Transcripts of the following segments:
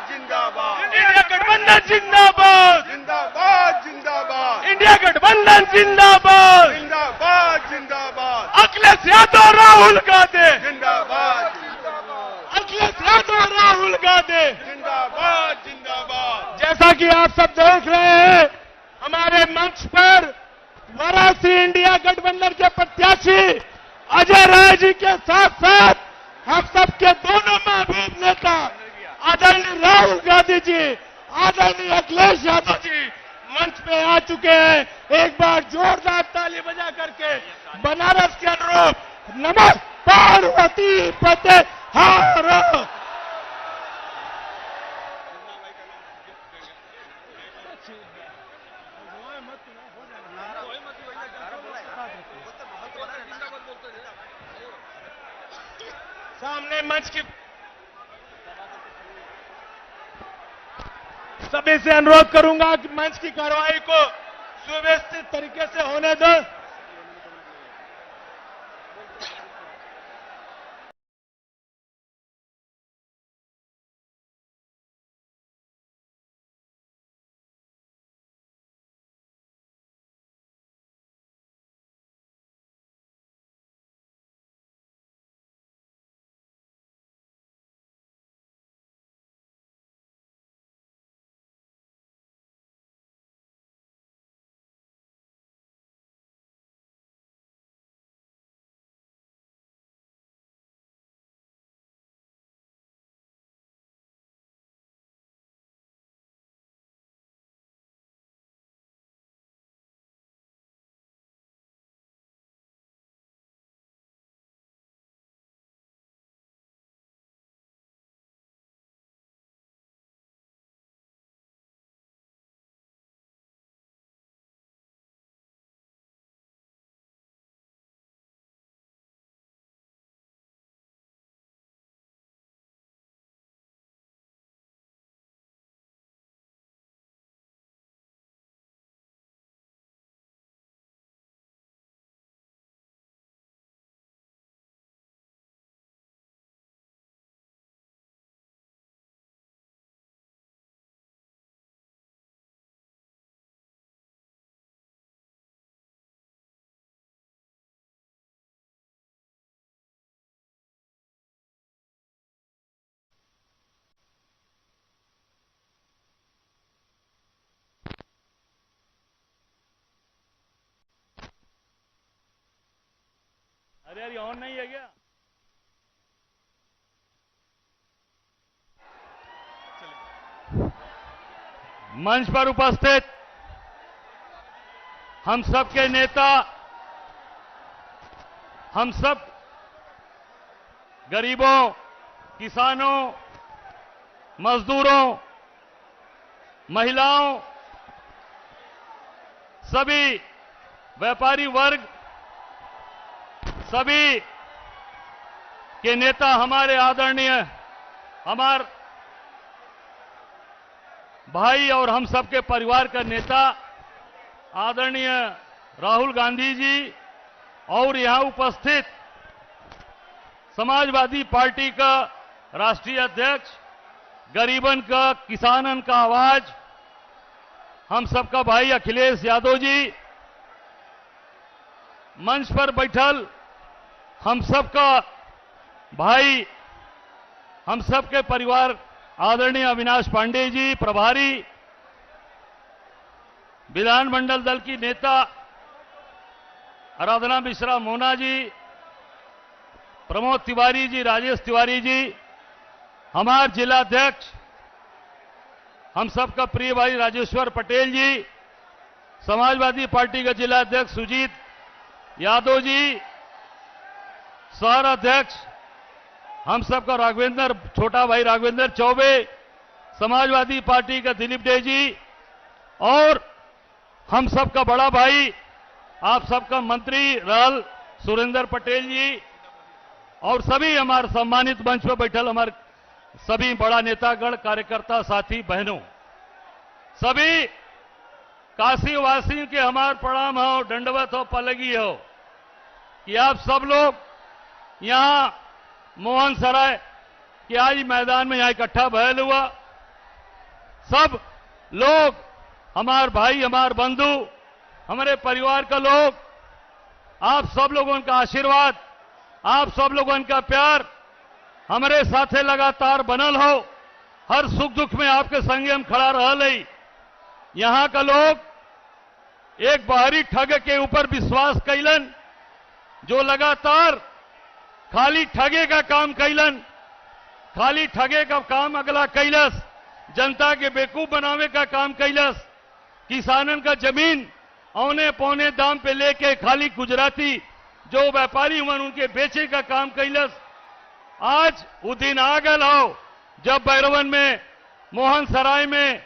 जिंदाबाद इंडिया गठबंधन जिंदाबाद जिंदाबाद जिंदाबाद इंडिया गठबंधन जिंदाबाद जिंदाबाद जिंदाबाद अखिलेश यादव राहुल गांधी जिंदाबाद अखिलेश यादव राहुल गांधी जिंदाबाद जिंदाबाद। जैसा कि आप सब देख रहे हैं हमारे मंच पर वाराणसी इंडिया गठबंधन के प्रत्याशी अजय राय जी के साथ साथ हम सबके दोनों महबूब नेता आदरणीय राहुल गांधी जी, आदरणीय अखिलेश यादव जी मंच पे आ चुके हैं। एक बार जोरदार ताली बजा करके बनारस के अनुरूप नमः पार्वती पते हार। सामने मंच की सभी से अनुरोध करूंगा कि मंच की कार्रवाई को सुव्यवस्थित तरीके से होने दो। अरे यार ये ऑन नहीं है क्या? मंच पर उपस्थित हम सब के नेता, हम सब गरीबों, किसानों, मजदूरों, महिलाओं, सभी व्यापारी वर्ग, सभी के नेता, हमारे आदरणीय, हमारे भाई और हम सबके परिवार का नेता आदरणीय राहुल गांधी जी और यहां उपस्थित समाजवादी पार्टी का राष्ट्रीय अध्यक्ष, गरीबन का, किसानन का आवाज, हम सबका भाई अखिलेश यादव जी, मंच पर बैठल हम सबका भाई, हम सबके परिवार आदरणीय अविनाश पांडे जी, प्रभारी विधानमंडल दल की नेता आराधना मिश्रा मोना जी, प्रमोद तिवारी जी, राजेश तिवारी जी, हमारे जिलाध्यक्ष हम सबका प्रिय भाई राजेश्वर पटेल जी, समाजवादी पार्टी का जिलाध्यक्ष सुजीत यादव जी, शहर अध्यक्ष हम सबका राघवेंद्र, छोटा भाई राघवेंद्र चौबे, समाजवादी पार्टी का दिलीप डे जी और हम सबका बड़ा भाई, आप सबका मंत्री रहल सुरेंद्र पटेल जी और सभी हमारे सम्मानित मंच पर बैठल हमारे सभी बड़ा नेतागण, कार्यकर्ता, साथी, बहनों, सभी काशीवासी के हमार प्रणाम हो, दंडवत हो, पलगी हो कि आप सब लोग यहां मोहन सराय के आज मैदान में यहां इकट्ठा भयल हुआ सब लोग, हमारे भाई, हमारे बंधु, हमारे परिवार का लोग, आप सब लोगों का आशीर्वाद, आप सब लोगों का प्यार हमारे साथे लगातार बनल हो। हर सुख दुख में आपके संगे हम खड़ा रह। यहां का लोग एक बाहरी ठग के ऊपर विश्वास कैलन, जो लगातार खाली ठगे का काम कैलन, खाली ठगे का काम अगला कैलस, जनता के बेवकूफ बनावे का काम कैलस, किसानन का जमीन औने पौने दाम पे लेके खाली गुजराती जो व्यापारी हुए उनके बेचे का काम कैलस। आज वो दिन आ गल हो जब बैरवन में, मोहन सराय में,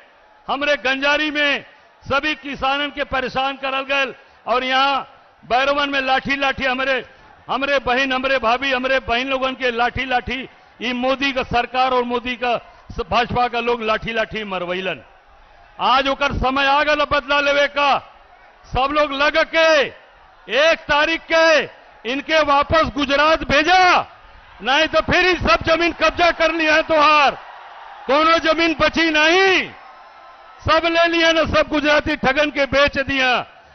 हमरे गंजारी में सभी किसानन के परेशान करल गए और यहां बैरवन में लाठी लाठी हमरे बहन, हमरे भाभी, हमरे बहन लोगन के लाठी लाठी ये मोदी का सरकार और मोदी का भाजपा का लोग लाठी लाठी मरवैलन। आज ओकर समय आ गल बदला लेवे का। सब लोग लग के 1 तारीख के इनके वापस गुजरात भेजा, नहीं तो फिर ही सब जमीन कब्जा कर लिया है। तोहार कोनो जमीन बची नहीं, सब ले लिया ना, सब गुजराती ठगन के बेच दिया।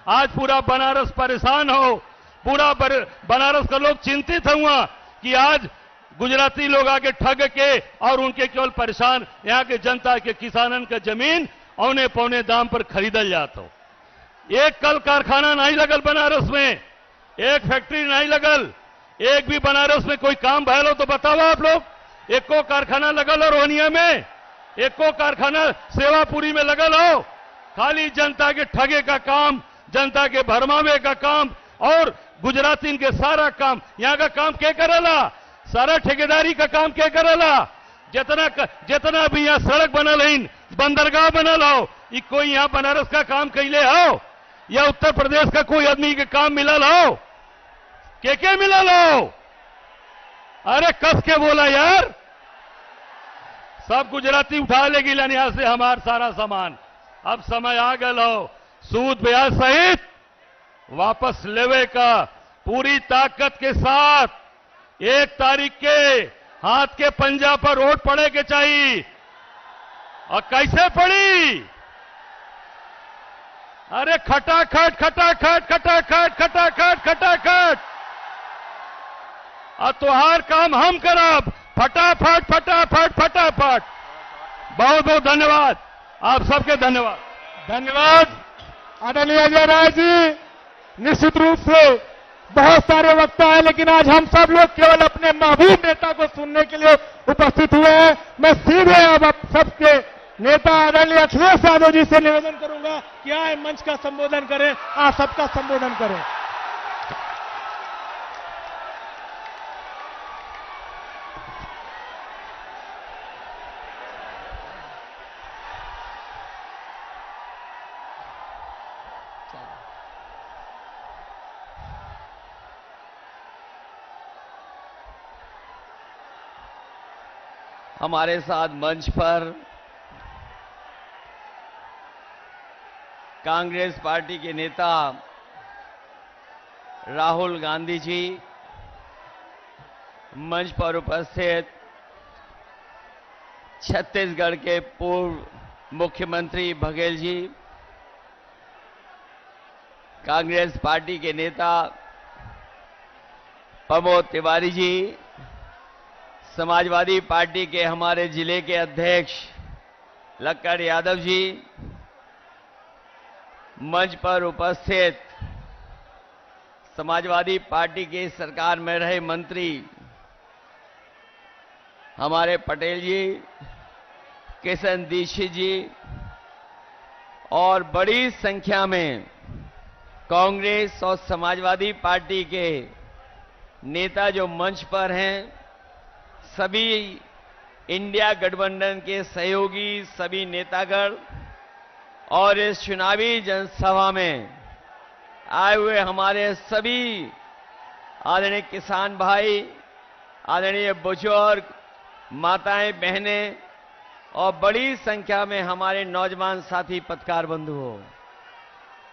आज पूरा बनारस परेशान हो, पूरा बनारस का लोग चिंतित हुआ कि आज गुजराती लोग आके ठग के और उनके केवल परेशान, यहां के जनता के किसानन का जमीन औने पौने दाम पर खरीदल जाता हो। एक कल कारखाना नहीं लगल बनारस में, एक फैक्ट्री नहीं लगल, एक भी बनारस में कोई काम भयल हो तो बताओ आप लोग। एको कारखाना लगल हो रोहनिया में, एको कारखाना सेवापुरी में लगल हो। खाली जनता के ठगे का काम, जनता के भरमावे का काम और गुजराती के सारा काम। यहां का काम क्या करेला? सारा ठेकेदारी का काम क्या करेला? जितना भी यहां सड़क बनल है, बंदरगाह बनल हो, ये कोई यहां बनारस का काम कैले हो या उत्तर प्रदेश का कोई आदमी के काम मिलल हो? के मिलल हो? अरे कस के बोला यार। सब गुजराती उठा लेगी यहां से हमार सारा सामान। अब समय आ गल हो सूद ब्याज सहित वापस लेवे का पूरी ताकत के साथ 1 तारीख के हाथ के पंजा पर वोट पड़े के चाहिए। और कैसे पड़ी? अरे खटाखट खटाखट खटाखट खटाखट खटाखट। और तुहार काम हम करब, फटाफट फटाफट फटाफट। बहुत बहुत धन्यवाद, आप सबके धन्यवाद। धन्यवाद आदरणीय अजय राय जी। निश्चित रूप से बहुत सारे वक्ता हैं, लेकिन आज हम सब लोग केवल अपने महबूब नेता को सुनने के लिए उपस्थित हुए हैं। मैं सीधे अब आप सबके नेता आदरणीय अखिलेश यादव जी से निवेदन करूंगा कि आए मंच का संबोधन करें, आप सबका संबोधन करें। हमारे साथ मंच पर कांग्रेस पार्टी के नेता राहुल गांधी जी, मंच पर उपस्थित छत्तीसगढ़ के पूर्व मुख्यमंत्री बघेल जी, कांग्रेस पार्टी के नेता प्रमोद तिवारी जी, समाजवादी पार्टी के हमारे जिले के अध्यक्ष लक्कड़ यादव जी, मंच पर उपस्थित समाजवादी पार्टी की सरकार में रहे मंत्री हमारे पटेल जी, किशन दीक्षित जी और बड़ी संख्या में कांग्रेस और समाजवादी पार्टी के नेता जो मंच पर हैं, सभी इंडिया गठबंधन के सहयोगी, सभी नेतागण और इस चुनावी जनसभा में आए हुए हमारे सभी आदरणीय किसान भाई, आदरणीय बुजुर्ग, माताएं, बहनें और बड़ी संख्या में हमारे नौजवान साथी पत्रकार बंधु हो।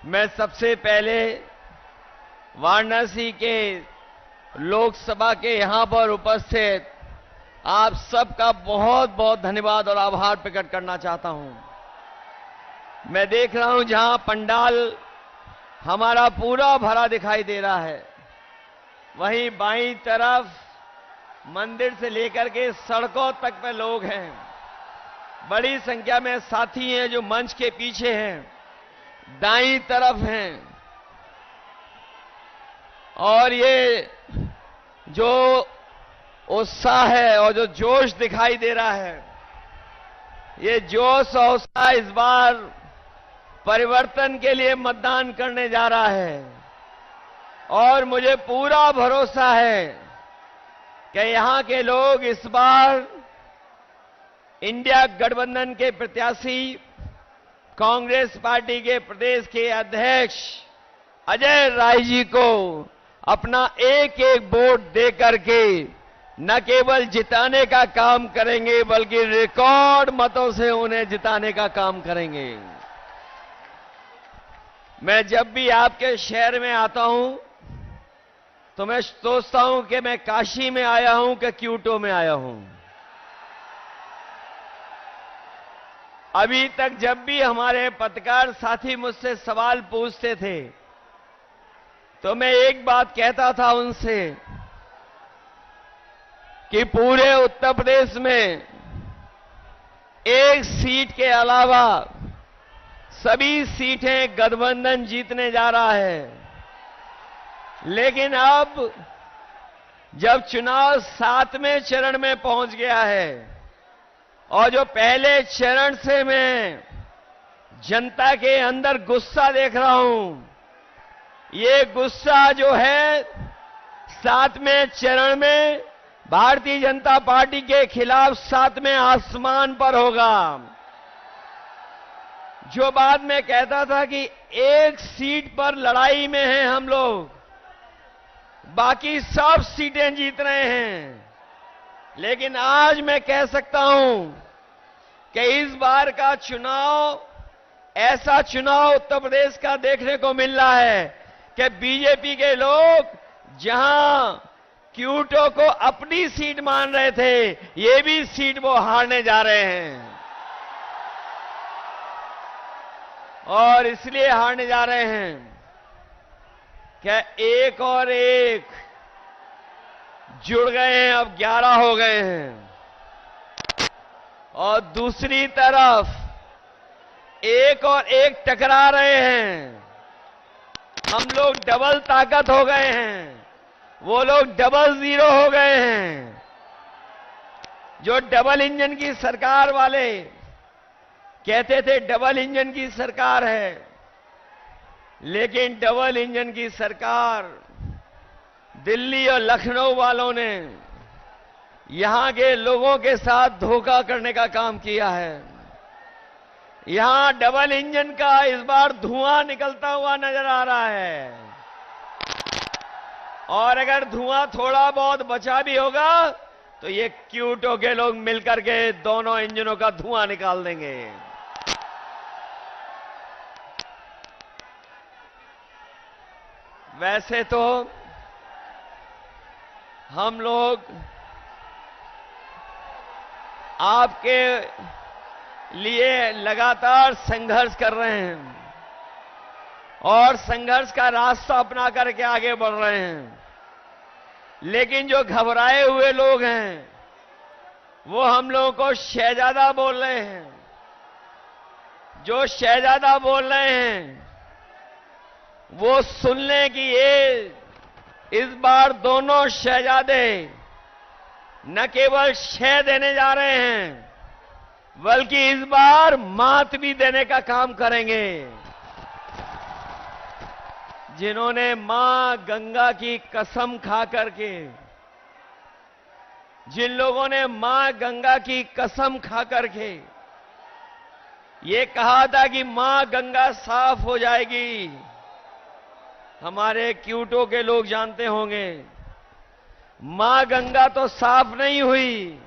मैं सबसे पहले वाराणसी के लोकसभा के यहां पर उपस्थित आप सबका बहुत बहुत धन्यवाद और आभार प्रकट करना चाहता हूं। मैं देख रहा हूं जहां पंडाल हमारा पूरा भरा दिखाई दे रहा है, वहीं बाईं तरफ मंदिर से लेकर के सड़कों तक पे लोग हैं। बड़ी संख्या में साथी हैं जो मंच के पीछे हैं, दाईं तरफ हैं। और ये जो उत्साह है और जो जोश दिखाई दे रहा है, ये जोश और उत्साह इस बार परिवर्तन के लिए मतदान करने जा रहा है। और मुझे पूरा भरोसा है कि यहां के लोग इस बार इंडिया गठबंधन के प्रत्याशी कांग्रेस पार्टी के प्रदेश के अध्यक्ष अजय राय जी को अपना एक एक वोट दे करके न केवल जिताने का काम करेंगे बल्कि रिकॉर्ड मतों से उन्हें जिताने का काम करेंगे। मैं जब भी आपके शहर में आता हूं तो मैं सोचता हूं कि मैं काशी में आया हूं कि क्यूटो में आया हूं। अभी तक जब भी हमारे पत्रकार साथी मुझसे सवाल पूछते थे तो मैं एक बात कहता था उनसे कि पूरे उत्तर प्रदेश में एक सीट के अलावा सभी सीटें गठबंधन जीतने जा रहा है। लेकिन अब जब चुनाव 7वें चरण में पहुंच गया है और जो पहले चरण से मैं जनता के अंदर गुस्सा देख रहा हूं, ये गुस्सा जो है 7वें चरण में भारतीय जनता पार्टी के खिलाफ 7वें आसमान पर होगा। जो बात में कहता था कि एक सीट पर लड़ाई में हैं हम लोग, बाकी सब सीटें जीत रहे हैं, लेकिन आज मैं कह सकता हूं कि इस बार का चुनाव ऐसा चुनाव उत्तर प्रदेश का देखने को मिल रहा है कि बीजेपी के लोग जहां क्यूटो को अपनी सीट मान रहे थे, ये भी सीट वो हारने जा रहे हैं। और इसलिए हारने जा रहे हैं क्या एक और एक जुड़ गए हैं, अब 11 हो गए हैं। और दूसरी तरफ एक और एक टकरा रहे हैं। हम लोग डबल ताकत हो गए हैं, वो लोग डबल जीरो हो गए हैं। जो डबल इंजन की सरकार वाले कहते थे डबल इंजन की सरकार है, लेकिन डबल इंजन की सरकार दिल्ली और लखनऊ वालों ने यहां के लोगों के साथ धोखा करने का काम किया है। यहां डबल इंजन का इस बार धुआं निकलता हुआ नजर आ रहा है, और अगर धुआं थोड़ा बहुत बचा भी होगा तो ये क्यूटो के लोग मिलकर के दोनों इंजनों का धुआं निकाल देंगे। वैसे तो हम लोग आपके लिए लगातार संघर्ष कर रहे हैं और संघर्ष का रास्ता अपना करके आगे बढ़ रहे हैं, लेकिन जो घबराए हुए लोग हैं वो हम लोगों को शहजादा बोल रहे हैं। जो शहजादा बोल रहे हैं वो सुन लें कि ये इस बार दोनों शहजादे न केवल शह देने जा रहे हैं बल्कि इस बार मात भी देने का काम करेंगे। जिन्होंने मां गंगा की कसम खा करके, जिन लोगों ने मां गंगा की कसम खा करके ये कहा था कि मां गंगा साफ हो जाएगी, हमारे क्यूटो के लोग जानते होंगे मां गंगा तो साफ नहीं हुई,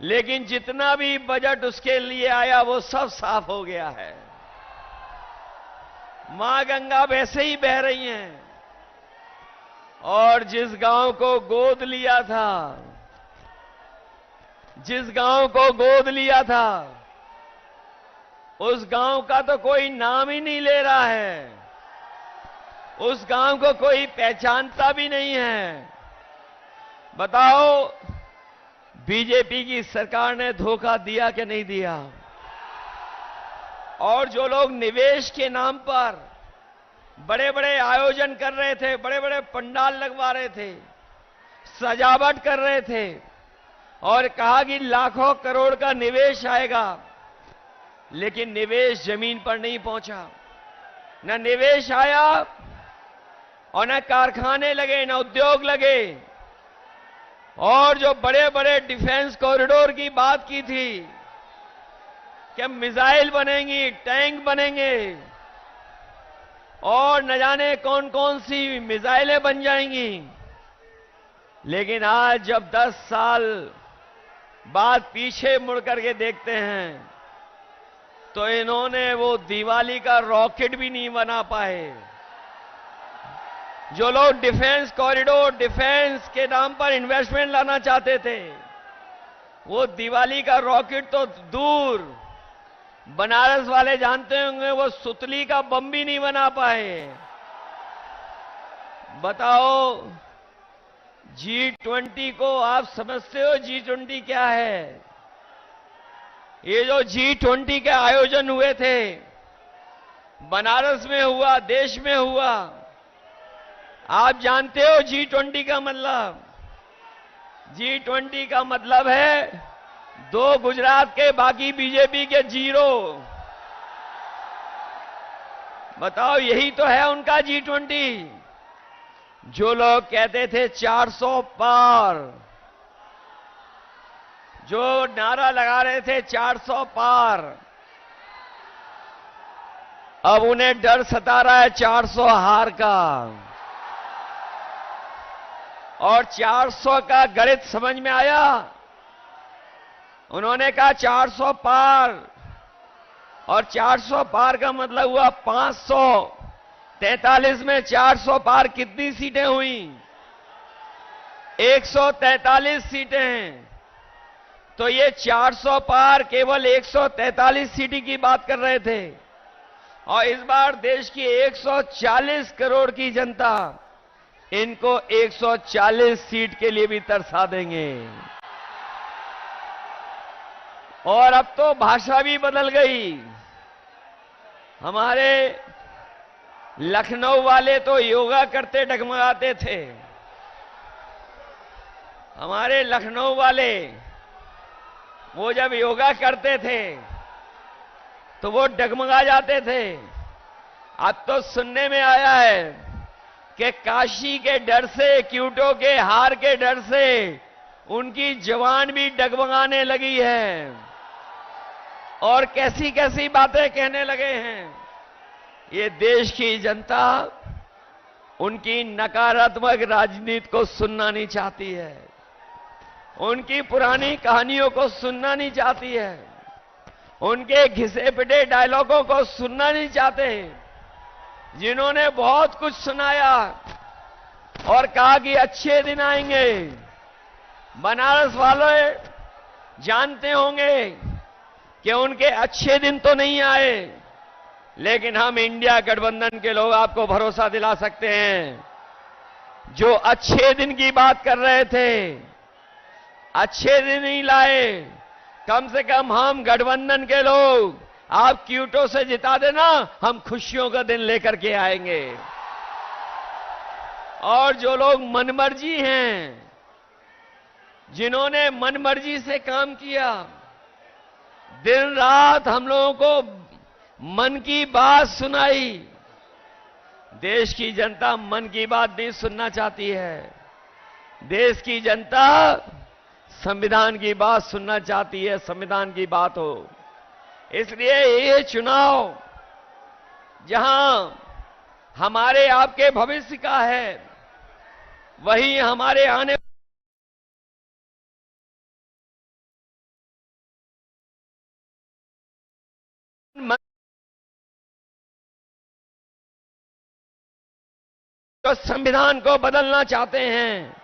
लेकिन जितना भी बजट उसके लिए आया वो सब साफ हो गया है। मां गंगा वैसे ही बह रही हैं, और जिस गांव को गोद लिया था, जिस गांव को गोद लिया था उस गांव का तो कोई नाम ही नहीं ले रहा है, उस गांव को कोई पहचानता भी नहीं है। बताओ, बीजेपी की सरकार ने धोखा दिया कि नहीं दिया? और जो लोग निवेश के नाम पर बड़े बड़े आयोजन कर रहे थे, बड़े बड़े पंडाल लगवा रहे थे, सजावट कर रहे थे और कहा कि लाखों करोड़ का निवेश आएगा, लेकिन निवेश जमीन पर नहीं पहुंचा। न निवेश आया और न कारखाने लगे, न उद्योग लगे। और जो बड़े बड़े डिफेंस कॉरिडोर की बात की थी कि मिसाइल बनेंगी, टैंक बनेंगे और न जाने कौन कौन सी मिसाइलें बन जाएंगी, लेकिन आज जब 10 साल बाद पीछे मुड़ करके देखते हैं तो इन्होंने वो दिवाली का रॉकेट भी नहीं बना पाए। जो लोग डिफेंस कॉरिडोर, डिफेंस के नाम पर इन्वेस्टमेंट लाना चाहते थे, वो दिवाली का रॉकेट तो दूर, बनारस वाले जानते होंगे वो सुतली का बम भी नहीं बना पाए। बताओ, G20 को आप समझते हो G20 क्या है? ये जो G20 के आयोजन हुए थे, बनारस में हुआ, देश में हुआ, आप जानते हो G20 का मतलब? G20 का मतलब है 2 गुजरात के, बाकी बीजेपी के 0। बताओ, यही तो है उनका G20। जो लोग कहते थे 400 पार, जो नारा लगा रहे थे 400 पार, अब उन्हें डर सता रहा है 400 हार का। और 400 का गणित समझ में आया। उन्होंने कहा 400 पार, और 400 पार का मतलब हुआ 543 में 400 पार कितनी सीटें हुई? 143 सीटें हैं। तो ये 400 पार केवल 143 सीटें की बात कर रहे थे, और इस बार देश की 140 करोड़ की जनता इनको 140 सीट के लिए भी तरसा देंगे। और अब तो भाषा भी बदल गई। हमारे लखनऊ वाले तो योगा करते डगमगाते थे। हमारे लखनऊ वाले वो जब योगा करते थे तो वो डगमगा जाते थे। अब तो सुनने में आया है कि काशी के डर से, क्यूटो के हार के डर से उनकी जवान भी डगमगाने लगी है और कैसी कैसी बातें कहने लगे हैं। ये देश की जनता उनकी नकारात्मक राजनीति को सुनना नहीं चाहती है, उनकी पुरानी कहानियों को सुनना नहीं चाहती है, उनके घिसे पिटे डायलॉगों को सुनना नहीं चाहते, जिन्होंने बहुत कुछ सुनाया और कहा कि अच्छे दिन आएंगे। बनारस वाले जानते होंगे कि उनके अच्छे दिन तो नहीं आए, लेकिन हम इंडिया गठबंधन के लोग आपको भरोसा दिला सकते हैं, जो अच्छे दिन की बात कर रहे थे, अच्छे दिन नहीं लाए। कम से कम हम गठबंधन के लोग, आप क्यूटो से जिता देना, हम खुशियों का दिन लेकर के आएंगे। और जो लोग मनमर्जी हैं, जिन्होंने मनमर्जी से काम किया, दिन रात हम लोगों को मन की बात सुनाई। देश की जनता मन की बात नहीं सुनना चाहती है। देश की जनता संविधान की बात सुनना चाहती है, संविधान की बात हो। इसलिए ये चुनाव जहां हमारे आपके भविष्य का है, वही हमारे आने तो संविधान को बदलना चाहते हैं।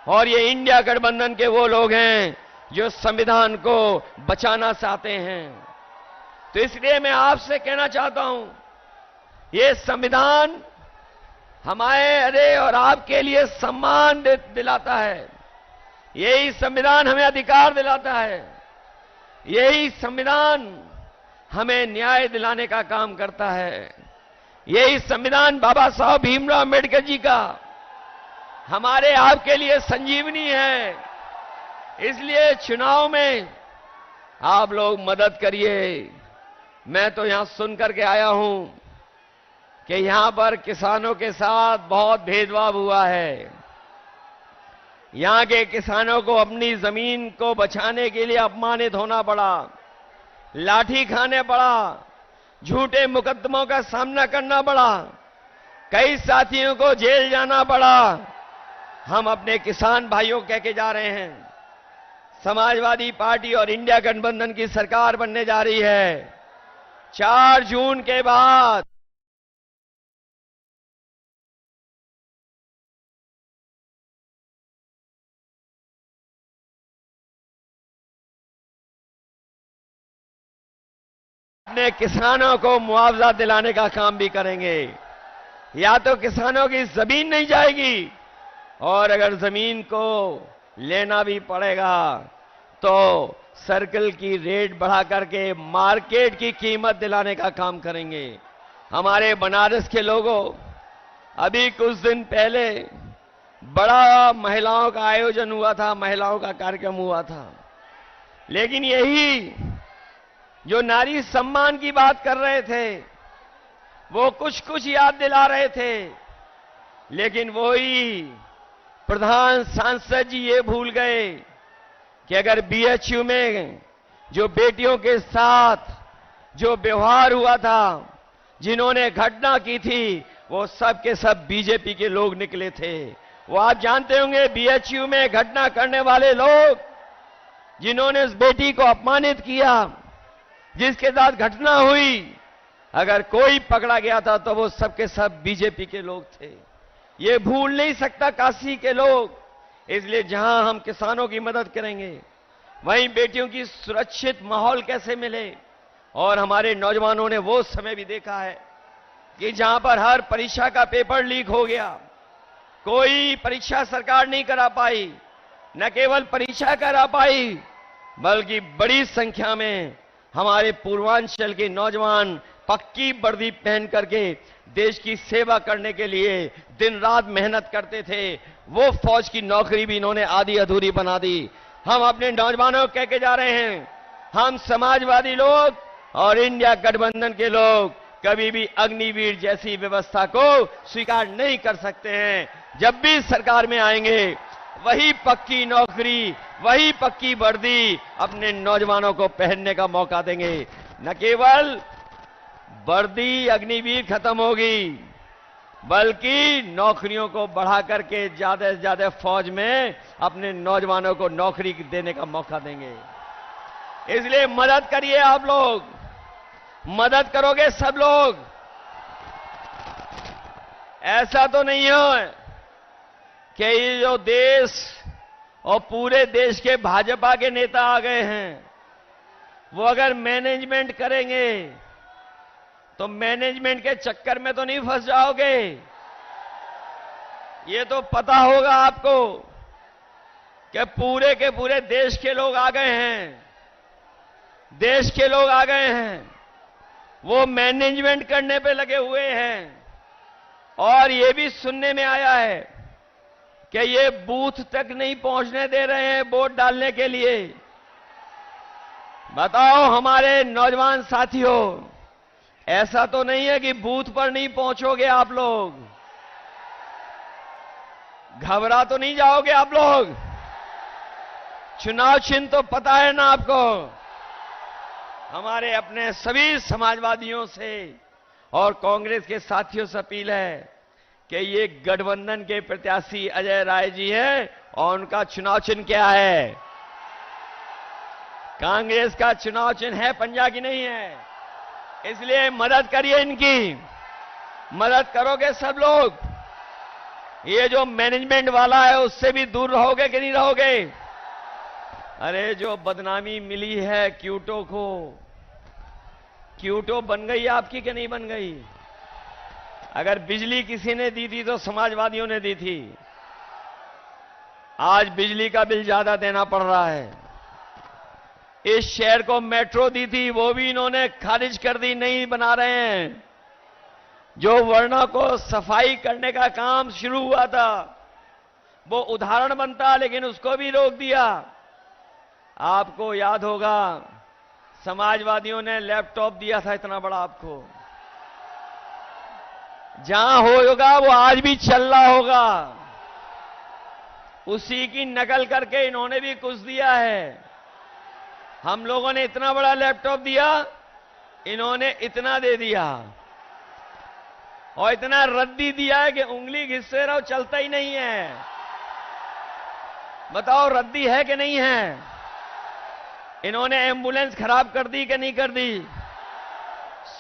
और ये इंडिया गठबंधन के वो लोग हैं जो संविधान को बचाना चाहते हैं। तो इसलिए मैं आपसे कहना चाहता हूं, ये संविधान हमारे और आपके लिए सम्मान दिलाता है। यही संविधान हमें अधिकार दिलाता है। यही संविधान हमें न्याय दिलाने का काम करता है। यही संविधान बाबा साहब भीमराव अम्बेडकर जी का हमारे आपके लिए संजीवनी है। इसलिए चुनाव में आप लोग मदद करिए। मैं तो यहां सुन करके आया हूं कि यहां पर किसानों के साथ बहुत भेदभाव हुआ है। यहां के किसानों को अपनी जमीन को बचाने के लिए अपमानित होना पड़ा, लाठी खाने पड़ा, झूठे मुकदमों का सामना करना पड़ा, कई साथियों को जेल जाना पड़ा। हम अपने किसान भाइयों कह के जा रहे हैं, समाजवादी पार्टी और इंडिया गठबंधन की सरकार बनने जा रही है। 4 जून के बाद अपने किसानों को मुआवजा दिलाने का काम भी करेंगे। या तो किसानों की जमीन नहीं जाएगी, और अगर जमीन को लेना भी पड़ेगा तो सर्कल की रेट बढ़ा करके मार्केट की कीमत दिलाने का काम करेंगे। हमारे बनारस के लोगों, अभी कुछ दिन पहले बड़ा महिलाओं का आयोजन हुआ था, महिलाओं का कार्यक्रम हुआ था, लेकिन यही जो नारी सम्मान की बात कर रहे थे वो कुछ कुछ याद दिला रहे थे, लेकिन वही प्रधान सांसद जी ये भूल गए कि अगर बीएचयू में जो बेटियों के साथ जो व्यवहार हुआ था, जिन्होंने घटना की थी, वो सब के सब बीजेपी के लोग निकले थे। वो आप जानते होंगे, बीएचयू में घटना करने वाले लोग जिन्होंने उस बेटी को अपमानित किया, जिसके साथ घटना हुई, अगर कोई पकड़ा गया था तो वो सब के सब बीजेपी के लोग थे। ये भूल नहीं सकता काशी के लोग। इसलिए जहां हम किसानों की मदद करेंगे, वहीं बेटियों की सुरक्षित माहौल कैसे मिले। और हमारे नौजवानों ने वो समय भी देखा है कि जहां पर हर परीक्षा का पेपर लीक हो गया, कोई परीक्षा सरकार नहीं करा पाई, न केवल परीक्षा करा पाई बल्कि बड़ी संख्या में हमारे पूर्वांचल के नौजवान पक्की वर्दी पहन करके देश की सेवा करने के लिए दिन रात मेहनत करते थे। वो फौज की नौकरी भी इन्होंने आधी अधूरी बना दी। हम अपने नौजवानों को कह के जा रहे हैं, हम समाजवादी लोग और इंडिया गठबंधन के लोग कभी भी अग्निवीर जैसी व्यवस्था को स्वीकार नहीं कर सकते हैं। जब भी सरकार में आएंगे, वही पक्की नौकरी, वही पक्की वर्दी अपने नौजवानों को पहनने का मौका देंगे। न केवल वर्दी अग्निवीर खत्म होगी, बल्कि नौकरियों को बढ़ा करके ज्यादा से ज्यादा फौज में अपने नौजवानों को नौकरी देने का मौका देंगे। इसलिए मदद करिए आप लोग, मदद करोगे सब लोग। ऐसा तो नहीं है कि ये जो देश और पूरे देश के भाजपा के नेता आ गए हैं, वो अगर मैनेजमेंट करेंगे तो मैनेजमेंट के चक्कर में तो नहीं फंस जाओगे। ये तो पता होगा आपको कि पूरे के पूरे देश के लोग आ गए हैं, देश के लोग आ गए हैं, वो मैनेजमेंट करने पे लगे हुए हैं। और ये भी सुनने में आया है कि ये बूथ तक नहीं पहुंचने दे रहे हैं वोट डालने के लिए। बताओ हमारे नौजवान साथियों, ऐसा तो नहीं है कि बूथ पर नहीं पहुंचोगे आप लोग? घबरा तो नहीं जाओगे आप लोग? चुनाव चिन्ह तो पता है ना आपको? हमारे अपने सभी समाजवादियों से और कांग्रेस के साथियों से अपील है कि ये गठबंधन के प्रत्याशी अजय राय जी हैं और उनका चुनाव चिन्ह क्या है? कांग्रेस का चुनाव चिन्ह है पंजा की नहीं है। इसलिए मदद करिए इनकी, मदद करोगे सब लोग। ये जो मैनेजमेंट वाला है उससे भी दूर रहोगे कि नहीं रहोगे? अरे जो बदनामी मिली है क्यूटो को, क्यूटो बन गई आपकी कि नहीं बन गई? अगर बिजली किसी ने दी थी तो समाजवादियों ने दी थी। आज बिजली का बिल ज्यादा देना पड़ रहा है। इस शहर को मेट्रो दी थी, वो भी इन्होंने खारिज कर दी, नहीं बना रहे हैं। जो वर्णों को सफाई करने का काम शुरू हुआ था वो उदाहरण बनता, लेकिन उसको भी रोक दिया। आपको याद होगा समाजवादियों ने लैपटॉप दिया था इतना बड़ा आपको, जहां होगा वो आज भी चल रहा होगा। उसी की नकल करके इन्होंने भी कुछ दिया है। हम लोगों ने इतना बड़ा लैपटॉप दिया, इन्होंने इतना दे दिया और इतना रद्दी दिया है कि उंगली घिससे रहो चलता ही नहीं है। बताओ रद्दी है कि नहीं है? इन्होंने एम्बुलेंस खराब कर दी कि नहीं कर दी?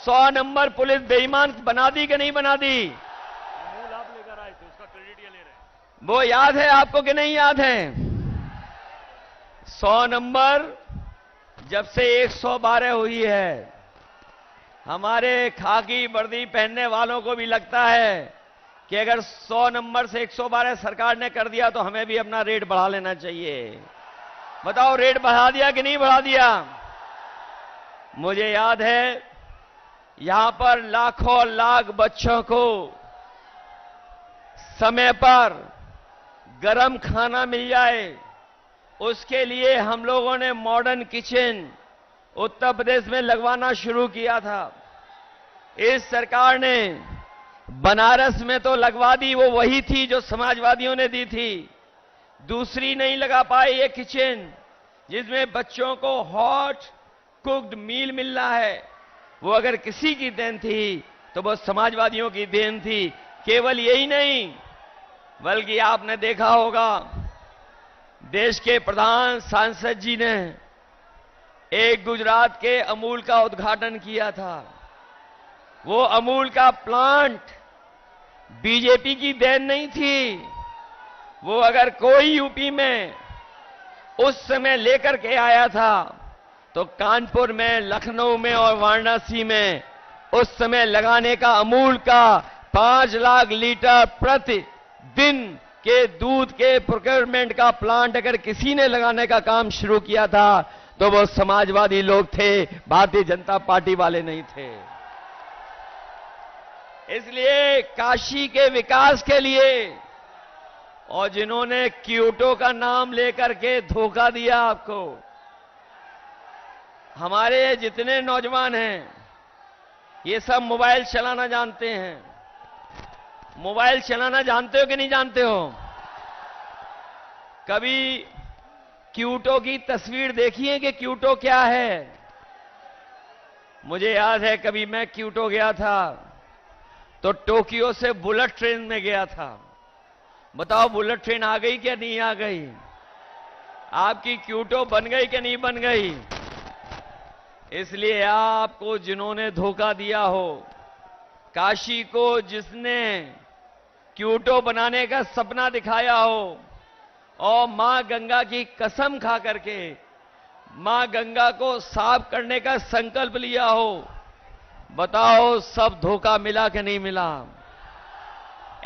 100 नंबर पुलिस बेईमान बना दी कि नहीं बना दी? मूल आप लेकर आए थे, उसका क्रेडिट ये ले रहे हैं। वो याद है आपको कि नहीं याद है? 100 नंबर जब से 112 हुई है, हमारे खाकी वर्दी पहनने वालों को भी लगता है कि अगर 100 नंबर से 112 सरकार ने कर दिया तो हमें भी अपना रेट बढ़ा लेना चाहिए। बताओ रेट बढ़ा दिया कि नहीं बढ़ा दिया? मुझे याद है यहां पर लाखों लाख बच्चों को समय पर गरम खाना मिल जाए, उसके लिए हम लोगों ने मॉडर्न किचन उत्तर प्रदेश में लगवाना शुरू किया था। इस सरकार ने बनारस में तो लगवा दी, वो वही थी जो समाजवादियों ने दी थी। दूसरी नहीं लगा पाए ये किचन जिसमें बच्चों को हॉट कुक्ड मील मिल रहा है। वो अगर किसी की देन थी तो वो समाजवादियों की देन थी। केवल यही नहीं, बल्कि आपने देखा होगा देश के प्रधान सांसद जी ने एक गुजरात के अमूल का उद्घाटन किया था। वो अमूल का प्लांट बीजेपी की देन नहीं थी। वो अगर कोई यूपी में उस समय लेकर के आया था तो कानपुर में, लखनऊ में और वाराणसी में उस समय लगाने का अमूल का 5 लाख लीटर प्रतिदिन के दूध के प्रोक्योरमेंट का प्लांट अगर किसी ने लगाने का काम शुरू किया था तो वो समाजवादी लोग थे, भारतीय जनता पार्टी वाले नहीं थे। इसलिए काशी के विकास के लिए और जिन्होंने क्योटो का नाम लेकर के धोखा दिया आपको, हमारे जितने नौजवान हैं ये सब मोबाइल चलाना जानते हैं। मोबाइल चलाना जानते हो कि नहीं जानते हो? कभी क्यूटो की तस्वीर देखी है कि क्यूटो क्या है? मुझे याद है कभी मैं क्यूटो गया था तो टोक्यो से बुलेट ट्रेन में गया था। बताओ बुलेट ट्रेन आ गई क्या नहीं आ गई? आपकी क्यूटो बन गई कि नहीं बन गई? इसलिए आपको जिन्होंने धोखा दिया हो, काशी को जिसने क्यूटो बनाने का सपना दिखाया हो और मां गंगा की कसम खा करके मां गंगा को साफ करने का संकल्प लिया हो, बताओ सब धोखा मिला कि नहीं मिला?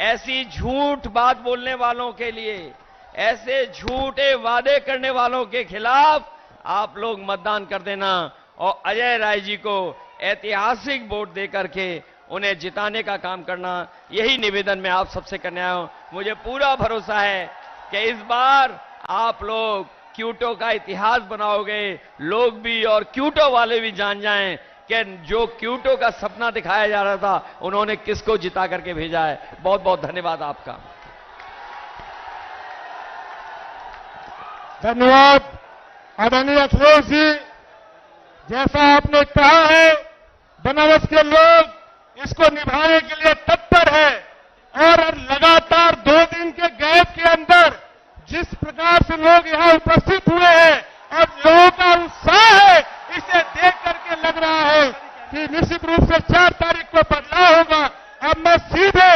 ऐसी झूठ बात बोलने वालों के लिए, ऐसे झूठे वादे करने वालों के खिलाफ आप लोग मतदान कर देना और अजय राय जी को ऐतिहासिक वोट देकर के उन्हें जिताने का काम करना। यही निवेदन मैं आप सबसे करने आया हूं। मुझे पूरा भरोसा है कि इस बार आप लोग क्यूटो का इतिहास बनाओगे। लोग भी और क्यूटो वाले भी जान जाएं कि जो क्यूटो का सपना दिखाया जा रहा था उन्होंने किसको जिता करके भेजा है। बहुत बहुत धन्यवाद आपका। धन्यवाद आदरणीय अखिलेश जी। जैसा आपने कहा है, बनारस के लोग इसको निभाने के लिए तत्पर है और लगातार 2 दिन के गैप के अंदर जिस प्रकार से लोग यहां उपस्थित हुए हैं और लोगों का उत्साह है, इसे देख करके लग रहा है कि निश्चित रूप से 4 तारीख को बदलाव होगा। अब मैं सीधे,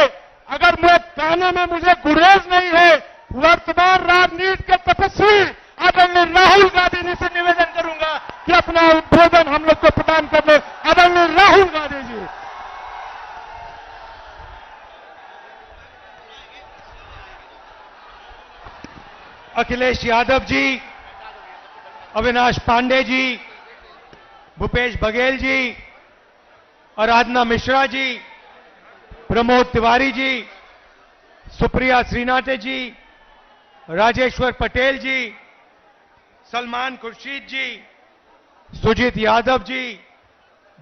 अगर मैं कहने में मुझे गुरेज नहीं है, वर्तमान राजनीति के तपस्वी आदरणीय राहुल गांधी जी से निवेदन करूंगा कि अपना उद्बोधन हम लोग को प्रदान करने। आदरणीय अखिलेश यादव जी, अविनाश पांडे जी, भूपेश बघेल जी, आराधना मिश्रा जी, प्रमोद तिवारी जी, सुप्रिया श्रीनाथे जी, राजेश्वर पटेल जी, सलमान खुर्शीद जी, सुजीत यादव जी,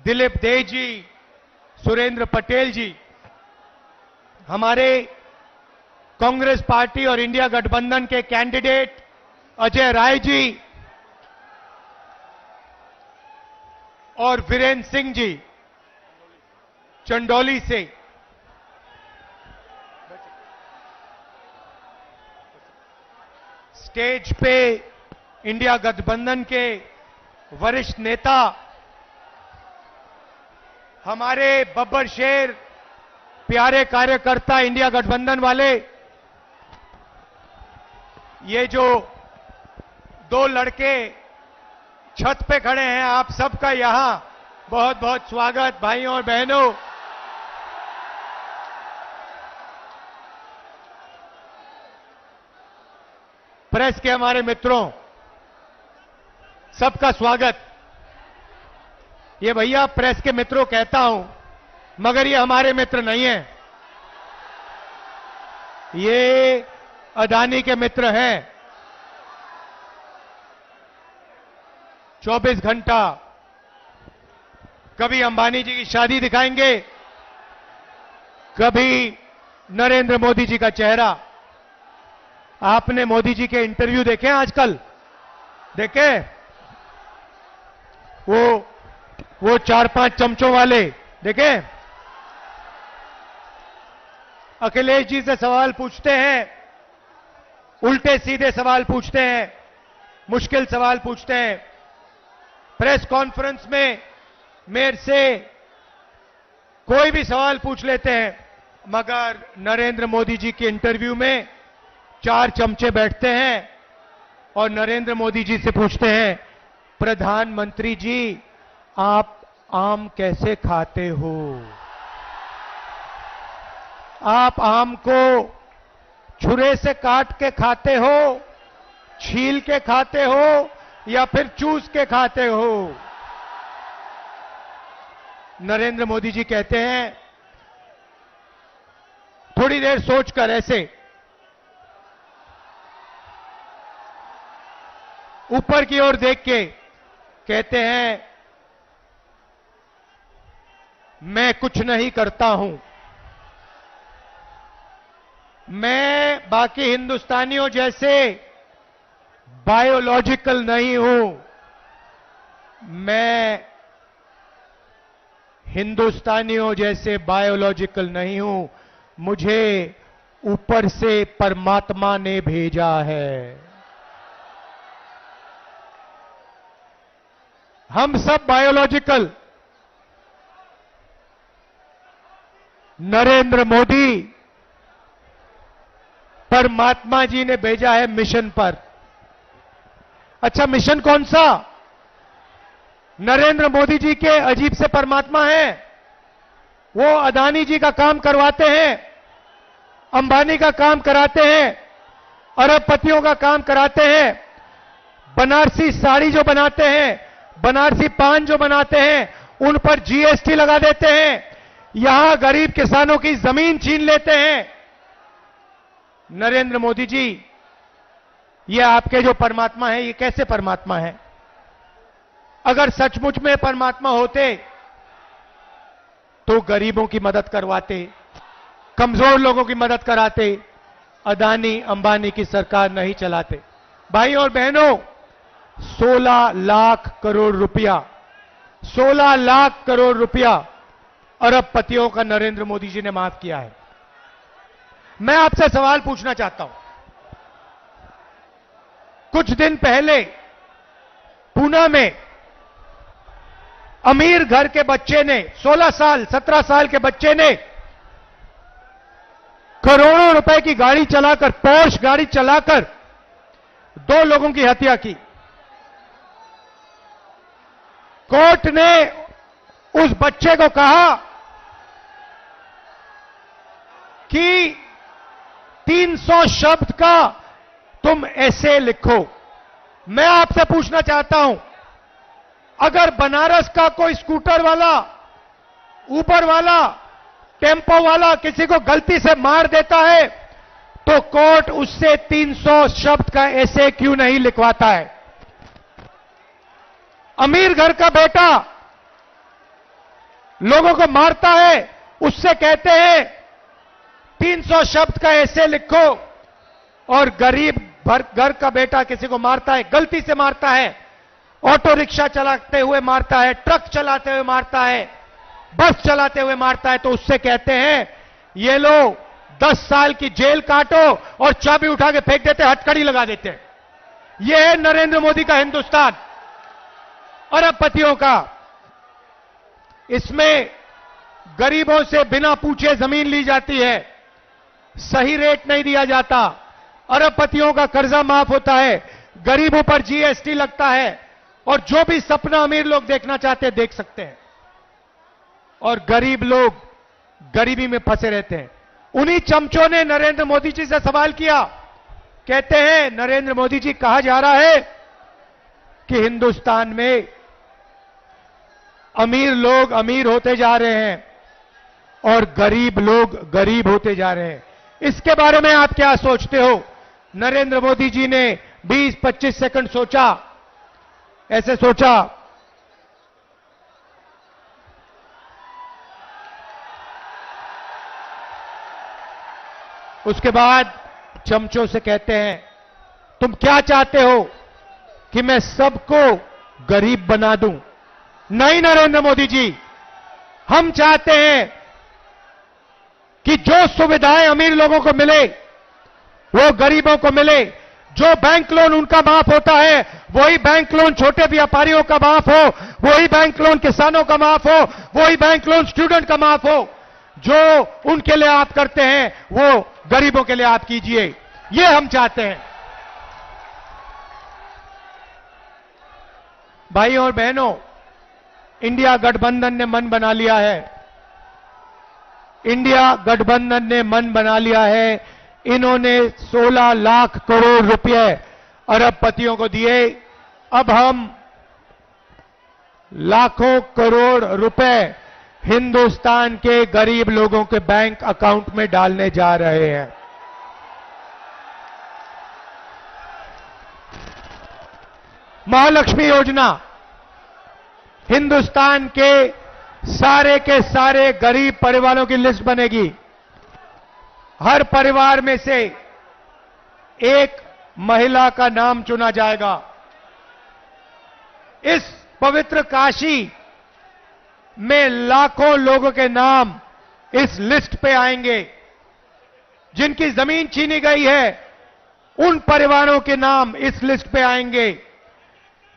दिलीप दे जी, सुरेंद्र पटेल जी, हमारे कांग्रेस पार्टी और इंडिया गठबंधन के कैंडिडेट अजय राय जी और वीरेंद्र सिंह जी चंदौली से, स्टेज पे इंडिया गठबंधन के वरिष्ठ नेता हमारे बब्बर शेर, प्यारे कार्यकर्ता इंडिया गठबंधन वाले, ये जो दो लड़के छत पे खड़े हैं, आप सबका यहां बहुत बहुत स्वागत भाइयों और बहनों। प्रेस के हमारे मित्रों, सबका स्वागत। ये भैया प्रेस के मित्रों कहता हूं, मगर ये हमारे मित्र नहीं हैं, ये अदानी के मित्र हैं। 24 घंटा कभी अंबानी जी की शादी दिखाएंगे, कभी नरेंद्र मोदी जी का चेहरा। आपने मोदी जी के इंटरव्यू देखे हैं आजकल? देखे? वो 4-5 चमचों वाले देखे? अखिलेश जी से सवाल पूछते हैं, उल्टे सीधे सवाल पूछते हैं, मुश्किल सवाल पूछते हैं। प्रेस कॉन्फ्रेंस में मेरे से कोई भी सवाल पूछ लेते हैं, मगर नरेंद्र मोदी जी के इंटरव्यू में 4 चमचे बैठते हैं और नरेंद्र मोदी जी से पूछते हैं, प्रधानमंत्री जी आप आम कैसे खाते हो? आप आम को छुरे से काट के खाते हो, छील के खाते हो, या फिर चूस के खाते हो? नरेंद्र मोदी जी कहते हैं, थोड़ी देर सोचकर ऐसे ऊपर की ओर देख के कहते हैं, मैं कुछ नहीं करता हूं, मैं बाकी हिंदुस्तानियों जैसे बायोलॉजिकल नहीं हूं, मैं हिंदुस्तानियों जैसे बायोलॉजिकल नहीं हूं, मुझे ऊपर से परमात्मा ने भेजा है। हम सब बायोलॉजिकल, नरेंद्र मोदी परमात्मा जी ने भेजा है मिशन पर। अच्छा, मिशन कौन सा? नरेंद्र मोदी जी के अजीब से परमात्मा हैं, वो अदानी जी का काम करवाते हैं, अंबानी का काम कराते हैं, अरबपतियों का काम कराते हैं, बनारसी साड़ी जो बनाते हैं, बनारसी पान जो बनाते हैं, उन पर जीएसटी लगा देते हैं, यहां गरीब किसानों की जमीन छीन लेते हैं। नरेंद्र मोदी जी, ये आपके जो परमात्मा है, ये कैसे परमात्मा है? अगर सचमुच में परमात्मा होते तो गरीबों की मदद करवाते, कमजोर लोगों की मदद कराते, अदानी अंबानी की सरकार नहीं चलाते। भाई और बहनों, 16 लाख करोड़ रुपया, 16 लाख करोड़ रुपया अरबपतियों का नरेंद्र मोदी जी ने माफ किया है। मैं आपसे सवाल पूछना चाहता हूं, कुछ दिन पहले पूना में अमीर घर के बच्चे ने, 16 साल 17 साल के बच्चे ने करोड़ों रुपए की गाड़ी चलाकर, पोर्श गाड़ी चलाकर 2 लोगों की हत्या की। कोर्ट ने उस बच्चे को कहा कि 300 शब्द का तुम ऐसे लिखो। मैं आपसे पूछना चाहता हूं, अगर बनारस का कोई स्कूटर वाला, ऊबर वाला, टेम्पो वाला किसी को गलती से मार देता है तो कोर्ट उससे 300 शब्द का ऐसे क्यों नहीं लिखवाता है? अमीर घर का बेटा लोगों को मारता है, उससे कहते हैं 300 शब्द का ऐसे लिखो, और गरीब घर का बेटा किसी को मारता है, गलती से मारता है, ऑटो रिक्शा चलाते हुए मारता है, ट्रक चलाते हुए मारता है, बस चलाते हुए मारता है, तो उससे कहते हैं ये लो 10 साल की जेल काटो, और चाबी उठा के फेंक देते, हथकड़ी लगा देते हैं। यह है नरेंद्र मोदी का हिंदुस्तान, अरबपतियों का। इसमें गरीबों से बिना पूछे जमीन ली जाती है, सही रेट नहीं दिया जाता, अरबपतियों का कर्जा माफ होता है, गरीबों पर जीएसटी लगता है, और जो भी सपना अमीर लोग देखना चाहते हैं देख सकते हैं, और गरीब लोग गरीबी में फंसे रहते हैं। उन्हीं चमचों ने नरेंद्र मोदी जी से सवाल किया, कहते हैं नरेंद्र मोदी जी, कहा जा रहा है कि हिंदुस्तान में अमीर लोग अमीर होते जा रहे हैं और गरीब लोग गरीब होते जा रहे हैं, इसके बारे में आप क्या सोचते हो? नरेंद्र मोदी जी ने 20-25 सेकंड सोचा, ऐसे सोचा, उसके बाद चमचों से कहते हैं तुम क्या चाहते हो कि मैं सबको गरीब बना दूं? नहीं नरेंद्र मोदी जी, हम चाहते हैं कि जो सुविधाएं अमीर लोगों को मिले वो गरीबों को मिले। जो बैंक लोन उनका माफ होता है वही बैंक लोन छोटे व्यापारियों का माफ हो, वही बैंक लोन किसानों का माफ हो, वही बैंक लोन स्टूडेंट का माफ हो। जो उनके लिए आप करते हैं वो गरीबों के लिए आप कीजिए, ये हम चाहते हैं। भाई और बहनों, इंडिया गठबंधन ने मन बना लिया है, इंडिया गठबंधन ने मन बना लिया है। इन्होंने 16 लाख करोड़ रुपए अरबपतियों को दिए, अब हम लाखों करोड़ रुपए हिंदुस्तान के गरीब लोगों के बैंक अकाउंट में डालने जा रहे हैं। महालक्ष्मी योजना, हिंदुस्तान के सारे गरीब परिवारों की लिस्ट बनेगी। हर परिवार में से एक महिला का नाम चुना जाएगा। इस पवित्र काशी में लाखों लोगों के नाम इस लिस्ट पे आएंगे। जिनकी जमीन छीनी गई है उन परिवारों के नाम इस लिस्ट पे आएंगे।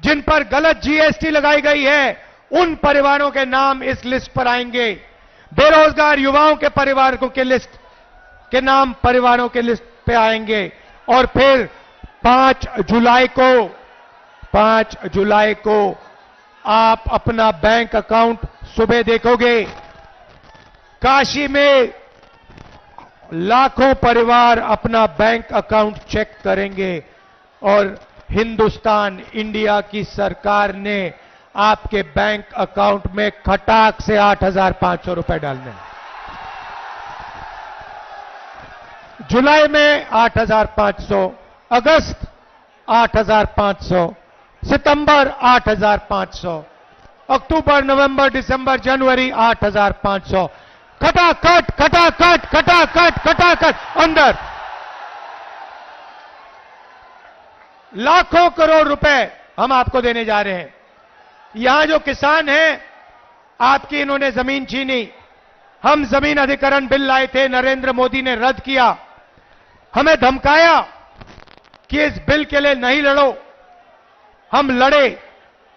जिन पर गलत जीएसटी लगाई गई है उन परिवारों के नाम इस लिस्ट पर आएंगे। बेरोजगार युवाओं के परिवारों के लिस्ट के नाम परिवारों के लिस्ट पे आएंगे। और फिर 5 जुलाई को आप अपना बैंक अकाउंट सुबह देखोगे, काशी में लाखों परिवार अपना बैंक अकाउंट चेक करेंगे और हिंदुस्तान इंडिया की सरकार ने आपके बैंक अकाउंट में खटाक से 8,500 रुपए डालने हैं। जुलाई में 8,500, अगस्त 8,500, सितंबर 8,500, अक्टूबर, नवंबर, दिसंबर, जनवरी 8,500, खटाखट खटाखट खटाखट खटाखट अंदर लाखों करोड़ रुपए हम आपको देने जा रहे हैं। यहां जो किसान हैं, आपकी इन्होंने जमीन छीनी। हम जमीन अधिग्रहण बिल लाए थे, नरेंद्र मोदी ने रद्द किया। हमें धमकाया कि इस बिल के लिए नहीं लड़ो। हम लड़े,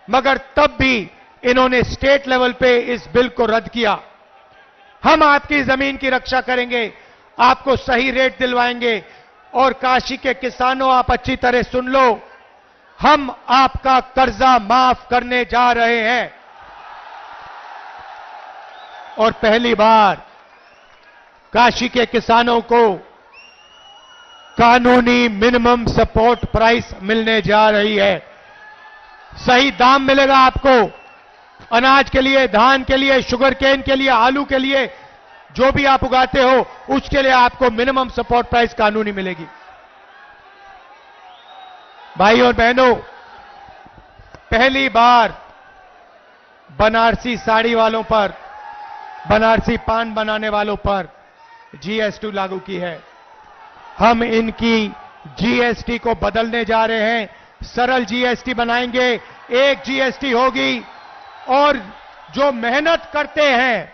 मगर तब भी इन्होंने स्टेट लेवल पे इस बिल को रद्द किया। हम आपकी जमीन की रक्षा करेंगे, आपको सही रेट दिलवाएंगे। और काशी के किसानों, आप अच्छी तरह सुन लो, हम आपका कर्जा माफ करने जा रहे हैं। और पहली बार काशी के किसानों को कानूनी मिनिमम सपोर्ट प्राइस मिलने जा रही है। सही दाम मिलेगा आपको अनाज के लिए, धान के लिए, शुगर केन के लिए, आलू के लिए, जो भी आप उगाते हो उसके लिए आपको मिनिमम सपोर्ट प्राइस कानूनी मिलेगी। भाई और बहनों, पहली बार बनारसी साड़ी वालों पर, बनारसी पान बनाने वालों पर जीएसटी लागू की है। हम इनकी जीएसटी को बदलने जा रहे हैं, सरल जीएसटी बनाएंगे, एक जीएसटी होगी और जो मेहनत करते हैं,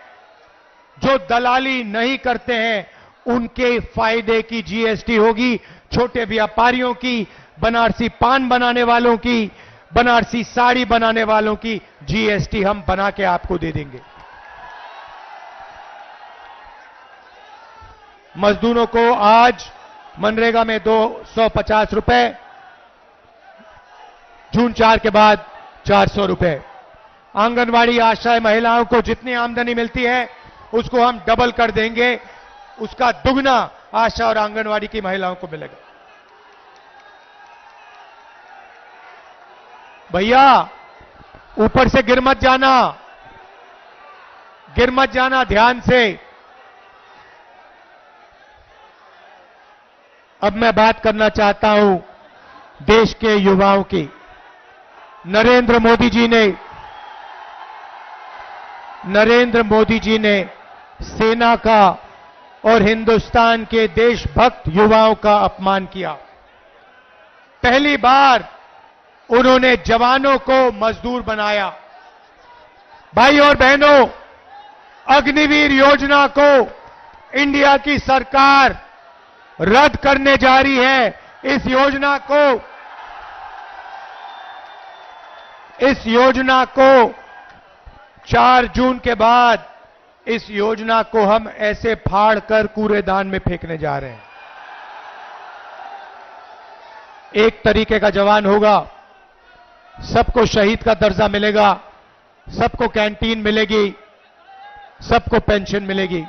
जो दलाली नहीं करते हैं, उनके फायदे की जीएसटी होगी। छोटे व्यापारियों की, बनारसी पान बनाने वालों की, बनारसी साड़ी बनाने वालों की जीएसटी हम बना के आपको दे देंगे। मजदूरों को आज मनरेगा में 250 रुपए, जून 4 के बाद 400 रुपए। आंगनवाड़ी आशा महिलाओं को जितनी आमदनी मिलती है उसको हम डबल कर देंगे, उसका दुगना आशा और आंगनवाड़ी की महिलाओं को मिलेगा। भैया ऊपर से गिर मत जाना, गिर मत जाना, ध्यान से। अब मैं बात करना चाहता हूं देश के युवाओं की। नरेंद्र मोदी जी ने सेना का और हिंदुस्तान के देशभक्त युवाओं का अपमान किया। पहली बार उन्होंने जवानों को मजदूर बनाया। भाई और बहनों, अग्निवीर योजना को इंडिया की सरकार रद्द करने जा रही है। इस योजना को 4 जून के बाद इस योजना को हम ऐसे फाड़ कर कूड़ेदान में फेंकने जा रहे हैं। एक तरीके का जवान होगा, सबको शहीद का दर्जा मिलेगा, सबको कैंटीन मिलेगी, सबको पेंशन मिलेगी।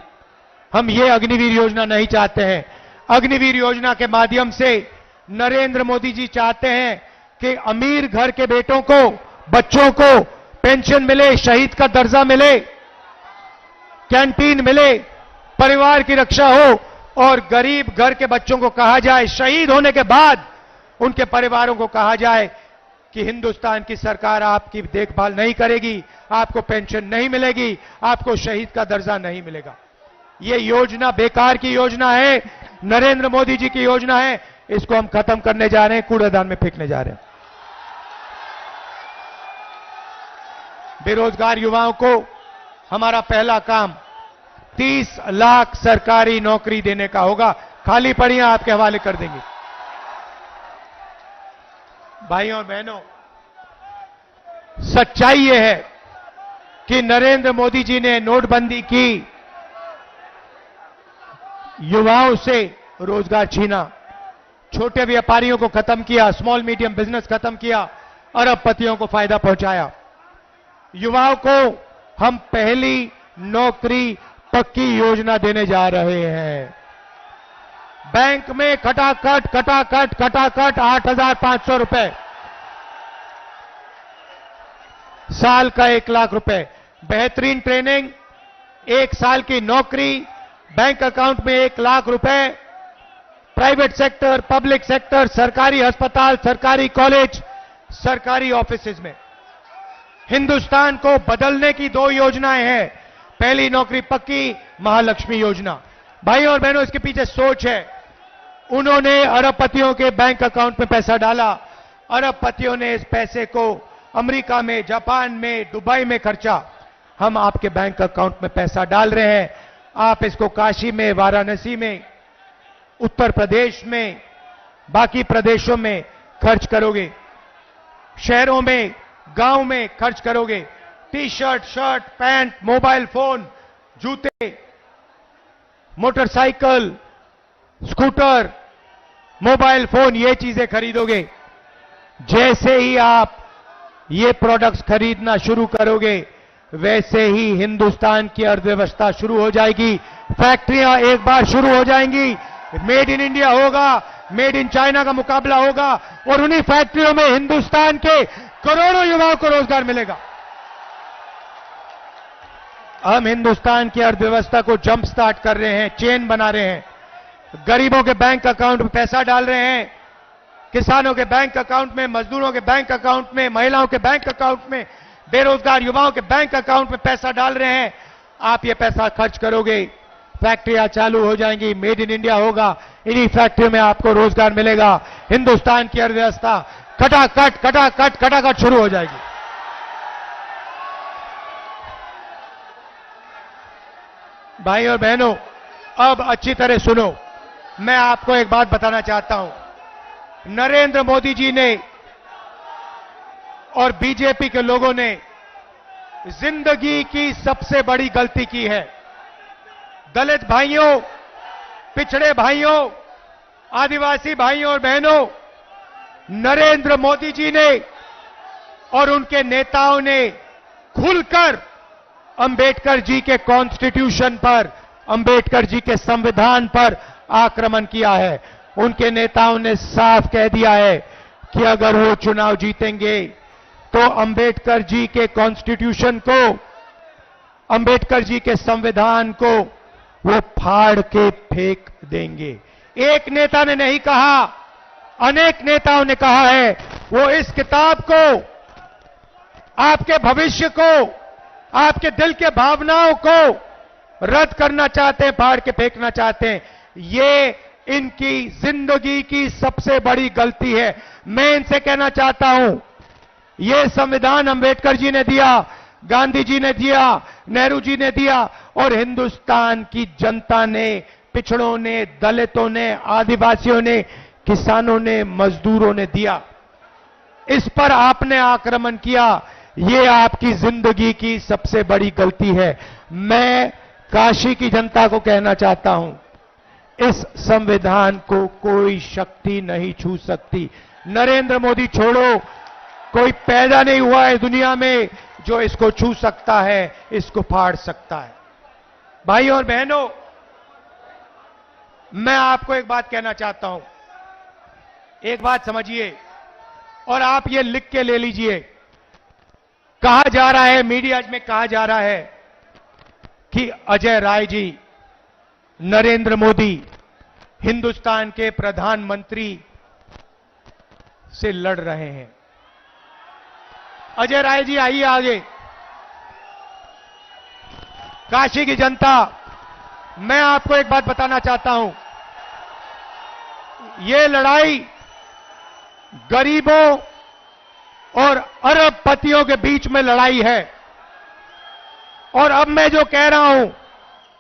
हम ये अग्निवीर योजना नहीं चाहते हैं। अग्निवीर योजना के माध्यम से नरेंद्र मोदी जी चाहते हैं कि अमीर घर के बेटों को, बच्चों को पेंशन मिले, शहीद का दर्जा मिले, कैंटीन मिले, परिवार की रक्षा हो, और गरीब घर के बच्चों को कहा जाए, शहीद होने के बाद उनके परिवारों को कहा जाए कि हिंदुस्तान की सरकार आपकी देखभाल नहीं करेगी, आपको पेंशन नहीं मिलेगी, आपको शहीद का दर्जा नहीं मिलेगा। ये योजना बेकार की योजना है, नरेंद्र मोदी जी की योजना है। इसको हम खत्म करने जा रहे हैं, कूड़ेदान में फेंकने जा रहे हैं। बेरोजगार युवाओं को हमारा पहला काम 30 लाख सरकारी नौकरी देने का होगा। खाली पड़ियां आपके हवाले कर देंगे। भाइयों और बहनों, सच्चाई यह है कि नरेंद्र मोदी जी ने नोटबंदी की, युवाओं से रोजगार छीना, छोटे व्यापारियों को खत्म किया, स्मॉल मीडियम बिजनेस खत्म किया, अरबपतियों को फायदा पहुंचाया। युवाओं को हम पहली नौकरी पक्की योजना देने जा रहे हैं। बैंक में खटाखट 8,500 रुपए, साल का 1 लाख रुपए, बेहतरीन ट्रेनिंग, 1 साल की नौकरी, बैंक अकाउंट में 1 लाख रुपए, प्राइवेट सेक्टर, पब्लिक सेक्टर, सरकारी अस्पताल, सरकारी कॉलेज, सरकारी ऑफिसेज में। हिंदुस्तान को बदलने की 2 योजनाएं हैं। पहली नौकरी पक्की, महालक्ष्मी योजना। भाई और बहनों, इसके पीछे सोच है। उन्होंने अरबपतियों के बैंक अकाउंट में पैसा डाला, अरबपतियों ने इस पैसे को अमेरिका में, जापान में, दुबई में खर्चा। हम आपके बैंक अकाउंट में पैसा डाल रहे हैं, आप इसको काशी में, वाराणसी में, उत्तर प्रदेश में, बाकी प्रदेशों में खर्च करोगे, शहरों में, गांव में खर्च करोगे। T shirt, shirt, pant, mobile phone, जूते, मोटरसाइकिल, स्कूटर, मोबाइल फोन, ये चीजें खरीदोगे। जैसे ही आप ये प्रोडक्ट्स खरीदना शुरू करोगे, वैसे ही हिंदुस्तान की अर्थव्यवस्था शुरू हो जाएगी। फैक्ट्रियां एक बार शुरू हो जाएंगी, मेड इन इंडिया होगा, मेड इन चाइना का मुकाबला होगा और उन्हीं फैक्ट्रियों में हिंदुस्तान के करोड़ों युवाओं को रोजगार मिलेगा। हम हिंदुस्तान की अर्थव्यवस्था को जंप स्टार्ट कर रहे हैं, चेन बना रहे हैं, गरीबों के बैंक अकाउंट में पैसा डाल रहे हैं, किसानों के बैंक अकाउंट में, मजदूरों के बैंक अकाउंट में, महिलाओं के बैंक अकाउंट में, बेरोजगार युवाओं के बैंक अकाउंट में पैसा डाल रहे हैं। आप ये पैसा खर्च करोगे, फैक्ट्रियां चालू हो जाएंगी, मेड इन इंडिया होगा, इन्हीं फैक्ट्रियों में आपको रोजगार मिलेगा। हिंदुस्तान की अर्थव्यवस्था खटाखट शुरू हो जाएगी। भाई और बहनों, अब अच्छी तरह सुनो, मैं आपको एक बात बताना चाहता हूं। नरेंद्र मोदी जी ने और बीजेपी के लोगों ने जिंदगी की सबसे बड़ी गलती की है। दलित भाइयों, पिछड़े भाइयों, आदिवासी भाइयों और बहनों, नरेंद्र मोदी जी ने और उनके नेताओं ने खुलकर अंबेडकर जी के कॉन्स्टिट्यूशन पर, अंबेडकर जी के संविधान पर आक्रमण किया है। उनके नेताओं ने साफ कह दिया है कि अगर वो चुनाव जीतेंगे तो अंबेडकर जी के कॉन्स्टिट्यूशन को, अंबेडकर जी के संविधान को वो फाड़ के फेंक देंगे। एक नेता ने नहीं कहा, अनेक नेताओं ने कहा है। वो इस किताब को, आपके भविष्य को, आपके दिल के भावनाओं को रद्द करना चाहते हैं, फाड़ के फेंकना चाहते हैं। ये इनकी जिंदगी की सबसे बड़ी गलती है। मैं इनसे कहना चाहता हूं, ये संविधान अंबेडकर जी ने दिया, गांधी जी ने दिया, नेहरू जी ने दिया और हिंदुस्तान की जनता ने, पिछड़ों ने, दलितों ने, आदिवासियों ने, किसानों ने, मजदूरों ने दिया। इस पर आपने आक्रमण किया। ये आपकी जिंदगी की सबसे बड़ी गलती है। मैं काशी की जनता को कहना चाहता हूं, इस संविधान को कोई शक्ति नहीं छू सकती। नरेंद्र मोदी छोड़ो, कोई पैदा नहीं हुआ है दुनिया में जो इसको छू सकता है, इसको फाड़ सकता है। भाई और बहनों, मैं आपको एक बात कहना चाहता हूं, एक बात समझिए और आप ये लिख के ले लीजिए। कहा जा रहा है, मीडिया में कहा जा रहा है कि अजय राय जी, नरेंद्र मोदी हिंदुस्तान के प्रधानमंत्री से लड़ रहे हैं। अजय राय जी आइए आगे। काशी की जनता, मैं आपको एक बात बताना चाहता हूं, ये लड़ाई गरीबों और अरबपतियों के बीच में लड़ाई है। और अब मैं जो कह रहा हूं,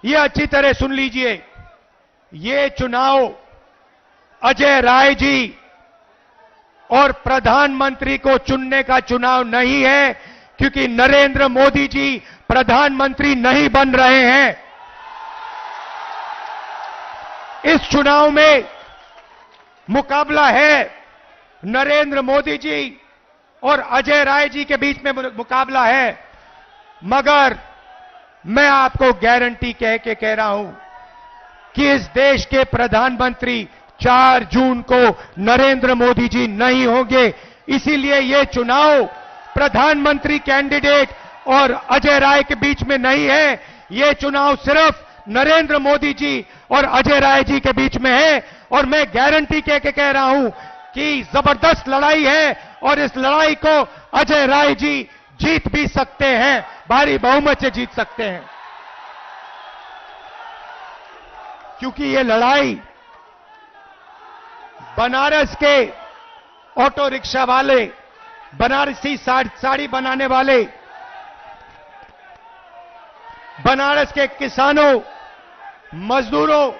ये अच्छी तरह सुन लीजिए। ये चुनाव अजय राय जी और प्रधानमंत्री को चुनने का चुनाव नहीं है, क्योंकि नरेंद्र मोदी जी प्रधानमंत्री नहीं बन रहे हैं। इस चुनाव में मुकाबला है नरेंद्र मोदी जी और अजय राय जी के बीच में मुकाबला है। मगर मैं आपको गारंटी कह के कह रहा हूं कि इस देश के प्रधानमंत्री 4 जून को नरेंद्र मोदी जी नहीं होंगे। इसीलिए ये चुनाव प्रधानमंत्री कैंडिडेट और अजय राय के बीच में नहीं है। ये चुनाव सिर्फ नरेंद्र मोदी जी और अजय राय जी के बीच में है। और मैं गारंटी कह के कह रहा हूं कि जबरदस्त लड़ाई है और इस लड़ाई को अजय राय जी जीत भी सकते हैं, भारी बहुमत से जीत सकते हैं। क्योंकि ये लड़ाई बनारस के ऑटो रिक्शा वाले, बनारसी साड़ी बनाने वाले, बनारस के किसानों, मजदूरों,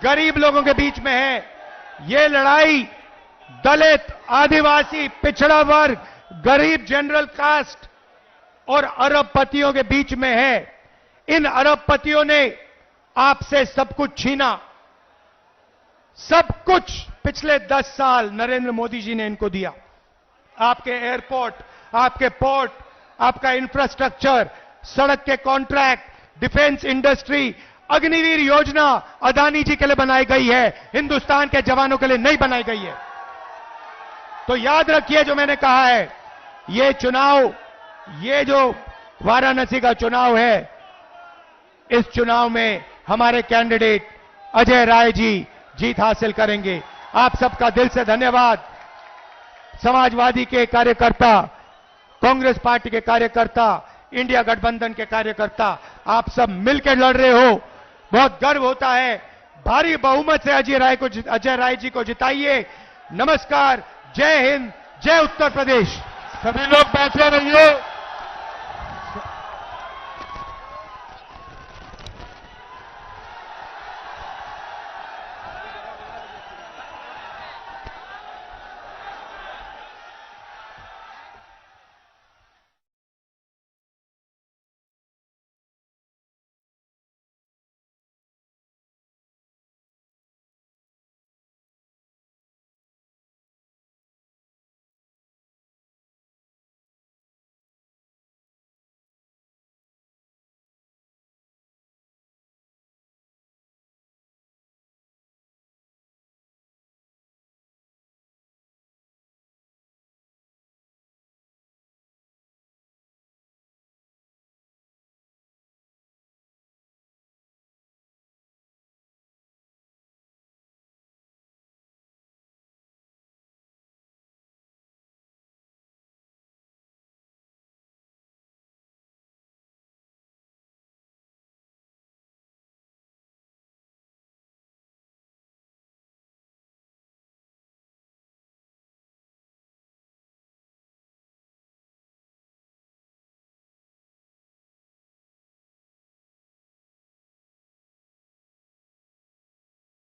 गरीब लोगों के बीच में है। ये लड़ाई दलित, आदिवासी, पिछड़ा वर्ग, गरीब जनरल कास्ट और अरबपतियों के बीच में है। इन अरबपतियों ने आपसे सब कुछ छीना, सब कुछ पिछले 10 साल नरेंद्र मोदी जी ने इनको दिया। आपके एयरपोर्ट, आपके पोर्ट, आपका इंफ्रास्ट्रक्चर, सड़क के कॉन्ट्रैक्ट, डिफेंस इंडस्ट्री, अग्निवीर योजना अदानी जी के लिए बनाई गई है, हिंदुस्तान के जवानों के लिए नहीं बनाई गई है। तो याद रखिए जो मैंने कहा है, ये चुनाव, ये जो वाराणसी का चुनाव है, इस चुनाव में हमारे कैंडिडेट अजय राय जी जीत हासिल करेंगे। आप सबका दिल से धन्यवाद। समाजवादी के कार्यकर्ता, कांग्रेस पार्टी के कार्यकर्ता, इंडिया गठबंधन के कार्यकर्ता, आप सब मिलकर लड़ रहे हो, बहुत गर्व होता है। भारी बहुमत से अजय राय जी को जिताइए। नमस्कार, जय हिंद, जय उत्तर प्रदेश। सभी लोग बैठे रहिए।